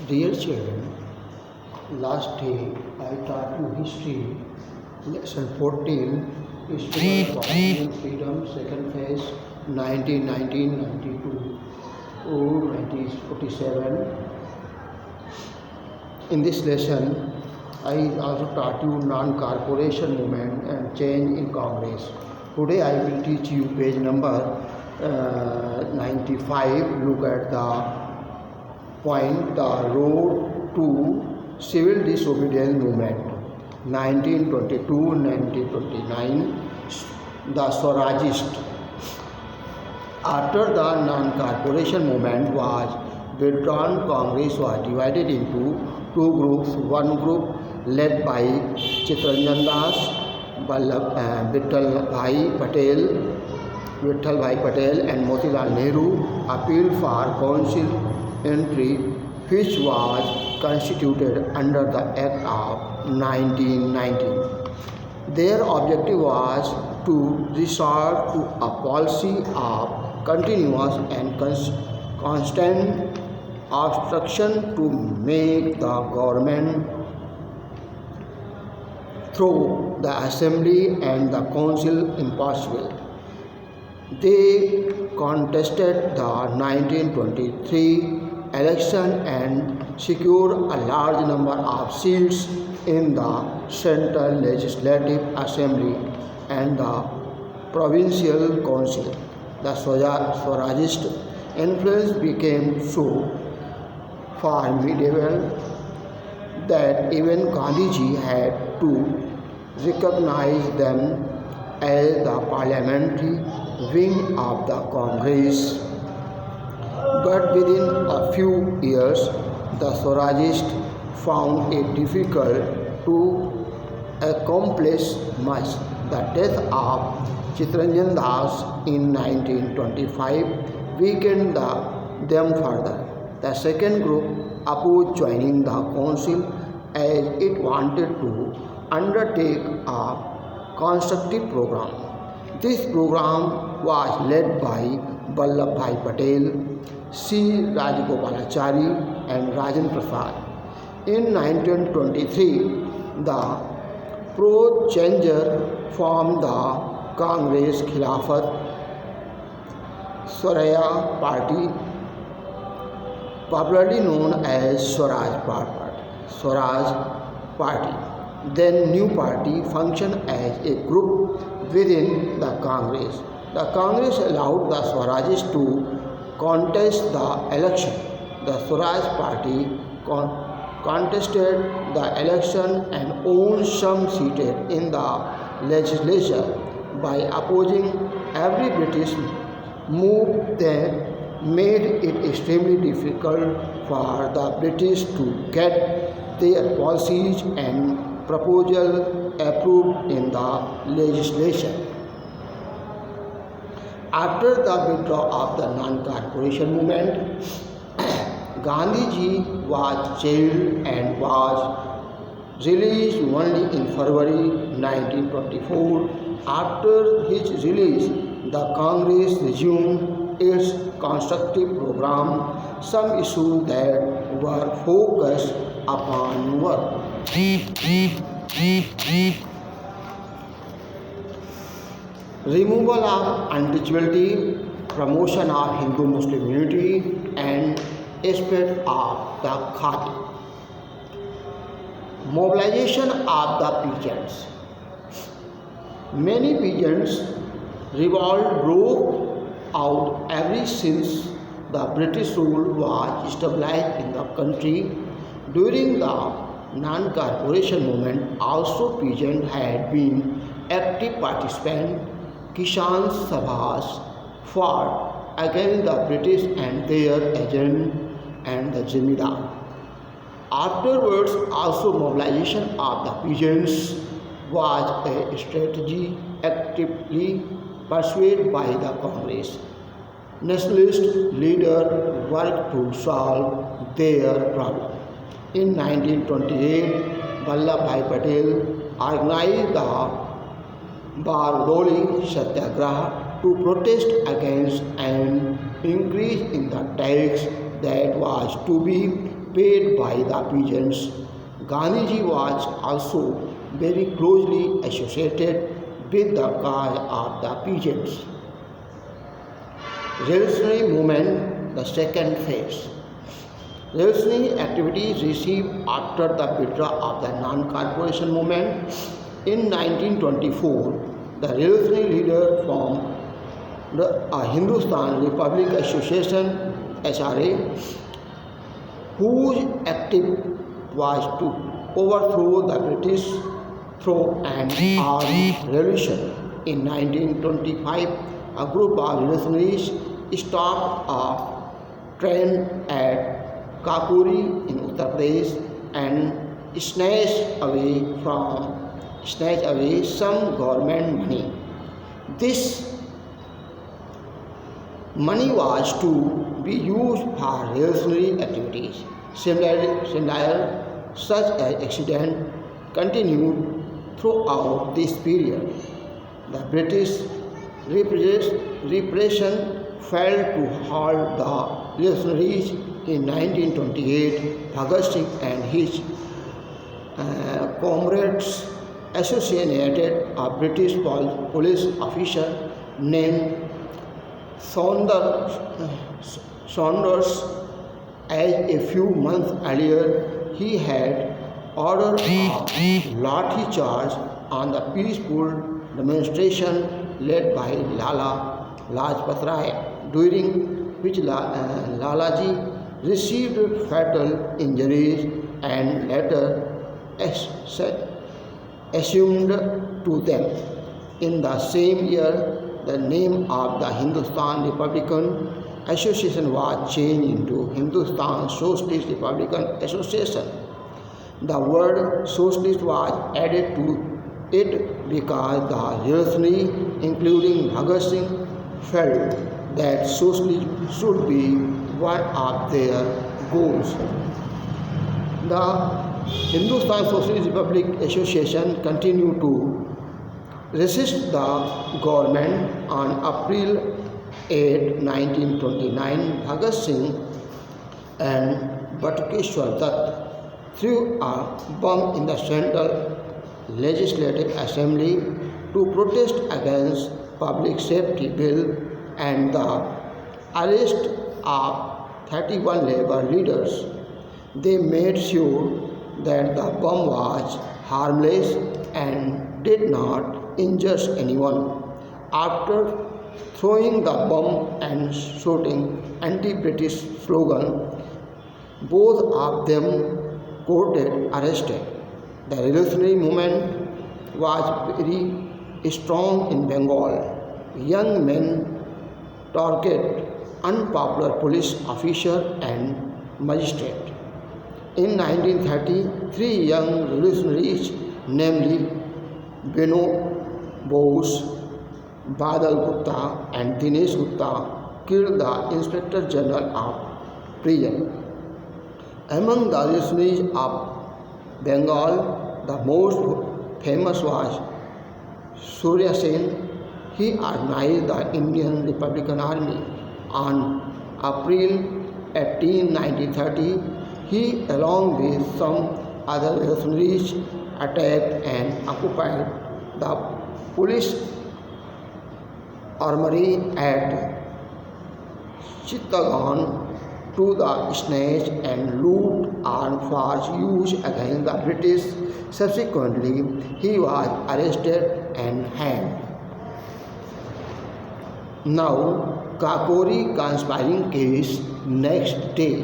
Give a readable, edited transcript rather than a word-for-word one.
Dear children, last day I taught you history, lesson 14, History of Indian Freedom, second phase, 1992 to 1947. In this lesson, I also taught you non-corporation movement and change in Congress. Today I will teach you page number 95. Look at the point, the road to civil disobedience movement, 1922-1929, the Swarajist. After the non-corporation movement was withdrawn, Congress was divided into two groups. One group led by Chittaranjan Das, Vittal Bhai Patel and Motilal Nehru appealed for council entry, which was constituted under the Act of 1919. Their objective was to resort to a policy of continuous and constant obstruction to make the government through the assembly and the council impossible. They contested the 1923 election and secured a large number of seats in the Central Legislative Assembly and the Provincial Council. The Swarajist influence became so formidable that even Gandhiji had to recognize them as the parliamentary wing of the Congress. But within a few years, the Swarajists found it difficult to accomplish much. The death of Chittaranjan Das in 1925 weakened them further. The second group opposed joining the council as it wanted to undertake a constructive program. This program was led by Vallabhbhai Patel, C. Rajagopalachari and Rajan Prasad. In 1923, the pro-changer formed the Congress Khilafat Swaraj Party, popularly known as Swaraj Party. Then new party functioned as a group within the Congress. The Congress allowed the Swarajists to contest the election. The Swaraj Party contested the election and owned some seats in the legislature. By opposing every British move, they made it extremely difficult for the British to get their policies and proposal approved in the legislation. After the withdrawal of the non-corporation movement, Gandhiji was jailed and was released only in February 1924. After his release, the Congress resumed its constructive program. Some issues that were focused upon were removal of untouchability, promotion of Hindu-Muslim unity, and spread of the Khadi. Mobilization of the peasants. Many peasants revolt broke out ever since the British rule was established in the country. During the non-corporation movement, also peasants had been active participants. Kisan Sabhas fought against the British and their agent and the Zamindar. Afterwards, also mobilization of the peasants was a strategy actively pursued by the Congress. Nationalist leaders worked to solve their problem. In 1928, Vallabhbhai Patel organized the Bardoli Satyagraha to protest against an increase in the tax that was to be paid by the peasants. Gandhiji was also very closely associated with the cause of the peasants. Revolutionary movement, the second phase. Revolutionary activities received after the withdrawal of the non-corporation movement. In 1924, the revolutionary leader formed the Hindustan Republic Association (SRA), whose objective was to overthrow the British through an armed revolution. In 1925, a group of revolutionaries stopped a train at Kakuri in Uttar Pradesh and snatched away some government money. This money was to be used for revolutionary activities. Similar such an accident continued throughout this period. The British repression failed to halt the revolutionaries. In 1928, Bhagat Singh and his comrades assassinated a British police officer named Saunders, as a few months earlier he had ordered a lathi charge on the peaceful demonstration led by Lala Lajpat Rai, during which Lalaji received fatal injuries and later assumed to them. In the same year, the name of the Hindustan Republican Association was changed into Hindustan Socialist Republican Association. The word socialist was added to it because the revolutionaries, including Bhagat Singh, felt that socialism should be one of their goals. The Hindustan Socialist Republic Association continued to resist the government. On April 8, 1929, Bhagat Singh and Batukeshwar Dutt threw a bomb in the Central Legislative Assembly to protest against Public Safety Bill and the arrest of 31 labor leaders. They made sure that the bomb was harmless and did not injure anyone. After throwing the bomb and shouting anti-British slogan, both of them courted arrested. The revolutionary movement was very strong in Bengal. Young men targeted unpopular police officers and magistrates. In 1930, three young revolutionaries, namely Beno Bose, Badal Gupta and Dinesh Gupta, killed the Inspector General of Prison. Among the revolutionaries of Bengal, the most famous was Surya Sen. He organized the Indian Republican Army. On April 18, 1930, he, along with some other revolutionaries, attacked and occupied the police armory at Chittagong to the snatch and loot armed force used against the British. Subsequently, he was arrested and hanged. Now, Kakori conspiring case. Next day,